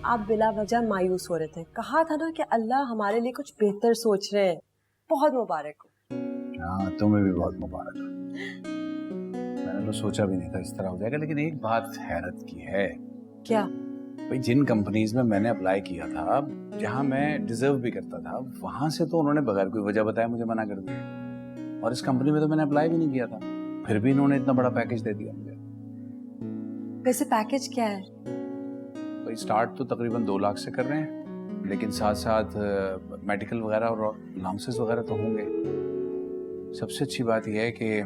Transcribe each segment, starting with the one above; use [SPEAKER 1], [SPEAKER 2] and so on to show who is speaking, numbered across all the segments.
[SPEAKER 1] आप बिला वजह मायूस हो रहे थे। कहा था ना कि अल्लाह हमारे लिए कुछ बेहतर सोच रहे हैं। बहुत मुबारक हो।
[SPEAKER 2] हाँ, तुम्हें भी बहुत मुबारक। मैंने तो सोचा भी नहीं था इस तरह हो जाएगा, लेकिन एक बात हैरत की है।
[SPEAKER 1] क्या?
[SPEAKER 2] भाई, जिन कंपनीज में मैंने अप्लाई किया था, जहां मैं डिजर्व भी करता था, वहां से तो उन्होंने बगैर कोई वजह बताए मुझे मना कर दिया। और इस कंपनी में तो मैंने अप्लाई भी नहीं किया था, फिर भी इन्होंने इतना बड़ा पैकेज दे दिया मुझे।
[SPEAKER 1] वैसे पैकेज क्या है?
[SPEAKER 2] भाई, स्टार्ट तो तकरीबन 2 लाख से कर रहे हैं, लेकिन साथ साथ मेडिकल वगैरह और अलाउंसेस वगैरह तो होंगे। सबसे अच्छी बात यह है कि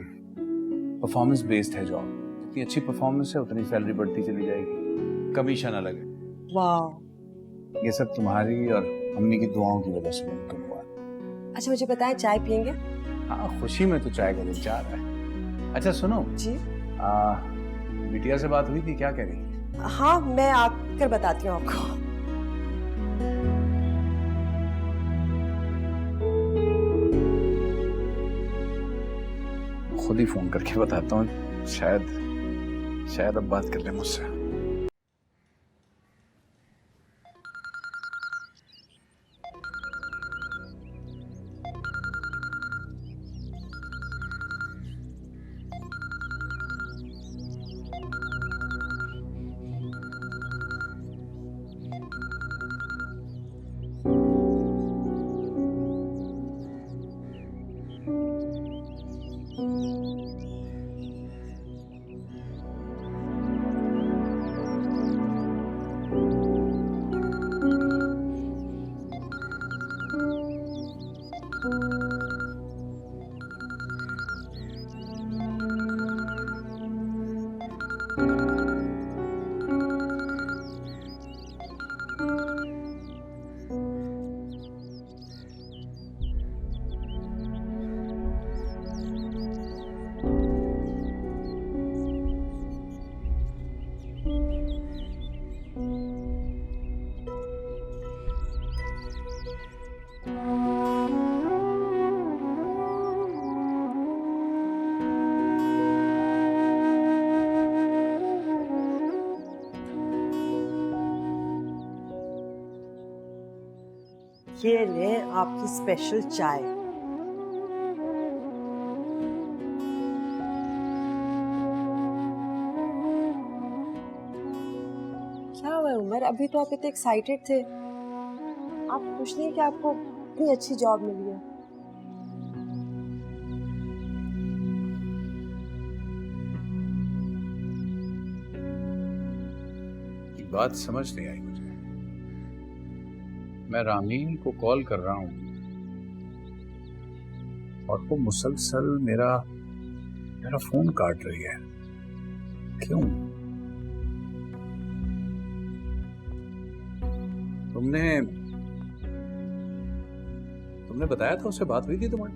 [SPEAKER 2] परफॉर्मेंस बेस्ड है जॉब। जितनी अच्छी परफॉर्मेंस है उतनी सैलरी बढ़ती चली जाएगी, कमीशन अलग है।
[SPEAKER 1] वाह,
[SPEAKER 2] ये सब तुम्हारी और अम्मी की दुआओं की वजह से मुमकिन हुआ।
[SPEAKER 1] अच्छा मुझे बताएं, चाय पियेंगे?
[SPEAKER 2] हाँ, खुशी में तो चाय का दिल चाह रहा है। अच्छा सुनो
[SPEAKER 1] जी।
[SPEAKER 2] बिटिया से बात हुई थी, क्या कह रही है?
[SPEAKER 1] हाँ, मैं आकर बताती हूँ आपको।
[SPEAKER 2] खुद ही फोन करके बताता हूँ, शायद अब बात कर ले मुझसे।
[SPEAKER 1] ये लें आपकी स्पेशल चाय। क्या हुआ उमर, अभी तो आप इतने एक्साइटेड थे। आप खुश नहीं कि आपको इतनी अच्छी जॉब मिली है?
[SPEAKER 2] बात समझ नहीं आई मुझे। मैं रामीन को कॉल कर रहा हूँ और वो मुसलसल मेरा फोन काट रही है। क्यों? तुमने बताया था, उससे बात हुई थी तुम्हारी?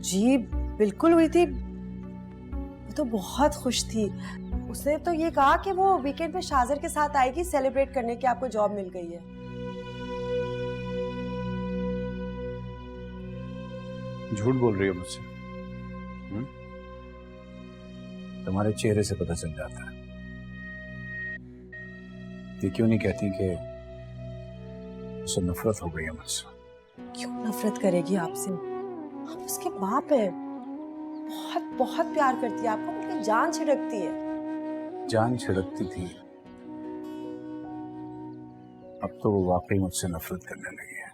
[SPEAKER 1] जी बिल्कुल हुई थी। वो तो बहुत खुश थी। उसने तो ये कहा कि वो वीकेंड पे शाज़र के साथ आएगी सेलिब्रेट करने की आपको जॉब मिल गई है।
[SPEAKER 2] झूठ बोल रही हो मुझसे? तुम्हारे चेहरे से पता चल जाता है। ये क्यों नहीं कहती कि उसे नफरत हो गई है मुझसे?
[SPEAKER 1] क्यों नफरत करेगी आपसे? आप उसके बाप है। बहुत बहुत प्यार करती है आपको, बल्कि जान छिड़कती है।
[SPEAKER 2] जान छिड़कती थी, अब तो वो वाकई मुझसे नफरत करने लगी है।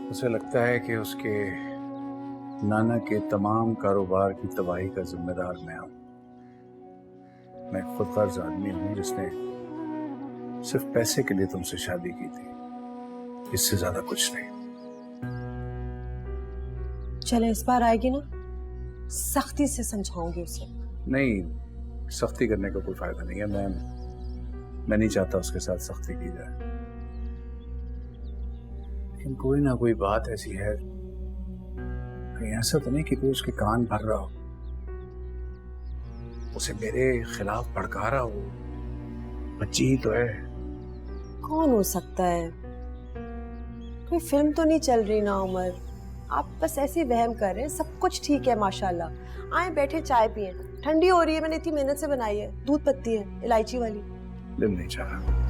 [SPEAKER 2] उसे लगता है कि उसके नाना के तमाम कारोबार की तबाही का जिम्मेदार मैं हूं। मैं खुद गर्ज आदमी हूं जिसने सिर्फ पैसे के लिए तुमसे शादी की थी, इससे ज्यादा कुछ नहीं।
[SPEAKER 1] चले, इस बार आएगी ना, सख्ती से समझाऊंगी उसे।
[SPEAKER 2] नहीं, सख्ती करने का कोई फायदा नहीं है। मैं नहीं चाहता उसके साथ सख्ती की जाए, लेकिन कोई ना कोई बात ऐसी है, कहीं ऐसा तो नहीं कि कोई उसके कान भर रहा हो, उसे मेरे खिलाफ भड़का रहा हो। बच्ची ही तो है।
[SPEAKER 1] कौन हो सकता है? कोई फिल्म तो नहीं चल रही ना उमर, आप बस ऐसे ही वहम कर रहे हैं। सब कुछ ठीक है माशाल्लाह। आए बैठे चाय पिए। ठंडी हो रही है, मैंने इतनी मेहनत से बनाई है। दूध पत्ती है, इलायची वाली।
[SPEAKER 2] दिल नहीं चाह रहा।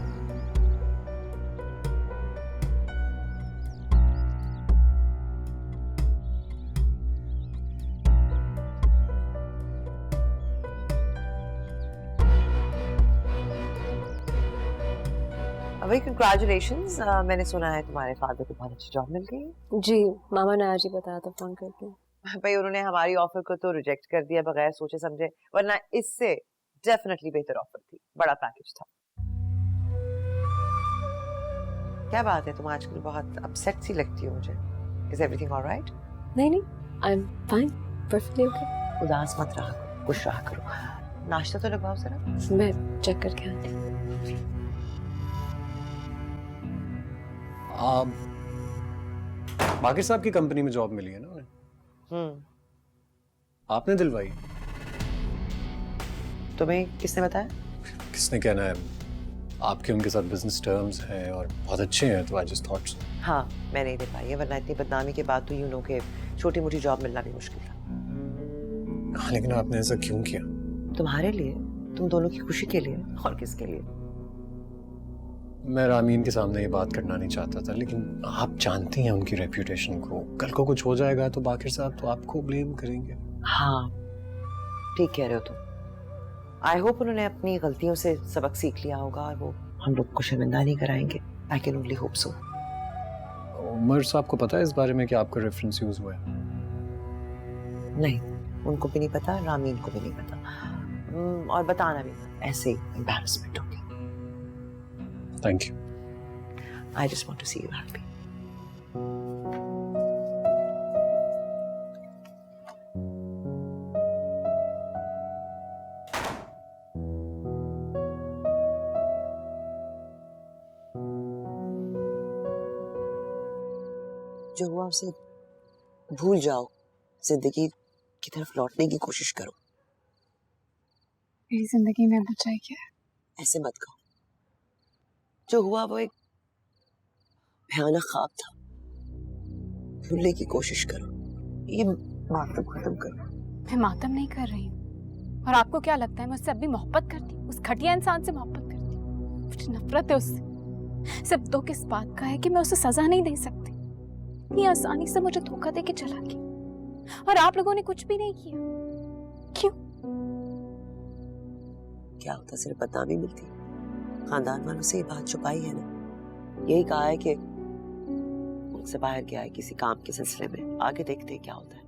[SPEAKER 3] भाई कंग्रेचुलेशंस, मैंने सुना है तुम्हारे फादर को बहुत अच्छी जॉब मिल गई।
[SPEAKER 4] जी, मामा ने आज ही बताया था फोन करके।
[SPEAKER 3] भाई उन्होंने हमारी ऑफर को तो रिजेक्ट कर दिया बगैर सोचे समझे, वरना इससे डेफिनेटली बेहतर ऑफर थी, बड़ा पैकेज था। क्या बात है, तुम आजकल बहुत अपसेट सी लगती हो मुझे। Is everything all right?
[SPEAKER 4] नहीं, I am fine, perfectly okay.
[SPEAKER 3] उदास मत रहा करो, खुश रहा करो। नाश्ता तो लगवाओ जरा।
[SPEAKER 4] मैं चेक करके आती हूँ।
[SPEAKER 5] बाकिर साहब की कंपनी में जॉब मिली है ना उन्हें? आपने दिलवाई?
[SPEAKER 3] तुम्हें किसने बताया?
[SPEAKER 5] किसने कहना है, आपके उनके साथ बिजनेस टर्म्स हैं और बहुत अच्छे हैं, तो आई जस्ट थॉट सो।
[SPEAKER 3] हाँ, मैंने ही दिलवाई है, वरना इतनी बदनामी के बाद तो यू नो के छोटी मोटी जॉब मिलना भी मुश्किल था।
[SPEAKER 5] हाँ, लेकिन आपने ऐसा क्यों किया?
[SPEAKER 3] तुम्हारे लिए, तुम दोनों की खुशी के लिए, और किसके लिए?
[SPEAKER 5] मैं रामीन के सामने ये बात करना नहीं चाहता था, लेकिन आप जानती हैं उनकी रेप्यूटेशन को। कल को कुछ हो जाएगा तो बाकिर साहब तो आपको ब्लेम करेंगे।
[SPEAKER 3] हाँ, ठीक कह रहे हो तुम। आई होप उन्होंने अपनी गलतियों से सबक सीख लिया होगा और वो हम लोग को शर्मिंदा नहीं कराएंगे। I can only hope so.
[SPEAKER 5] Umar साहब को पता है इस बारे में कि आपका रेफरेंस यूज हुआ है? नहीं,
[SPEAKER 3] उनको भी नहीं पता, रामीन को भी नहीं पता, और बताना भी ऐसे ही एम्बैरेसमेंट होगी।
[SPEAKER 5] Thank you.
[SPEAKER 3] I just want to see you happy. जो हुआ उसे भूल जाओ, जिंदगी की तरफ लौटने की कोशिश करो।
[SPEAKER 6] मेरी जिंदगी में बचाई क्या है?
[SPEAKER 3] ऐसे मत कहो। जो हुआ वो एक भयानक ख्वाब था, भूलने की कोशिश करो। ये मातम खत्म करो।
[SPEAKER 6] मैं मातम नहीं कर रही हूँ। और आपको क्या लगता है मैं उससे अभी मोहब्बत करती हूँ? उस घटिया इंसान से मोहब्बत करती हूँ? मुझे नफरत है उससे। सिर्फ दुख इस बात का है कि मैं उसे सजा नहीं दे सकती। इतनी आसानी से मुझे धोखा देके चला गया और आप लोगों ने कुछ भी नहीं किया। क्यों?
[SPEAKER 3] क्या होता, सिर्फ बदनामी मिलती। खानदान वालों से ये बात छुपाई है ना। यही कहा है कि मुझसे बाहर गया है किसी काम के सिलसिले में, आगे देखते हैं क्या होता है।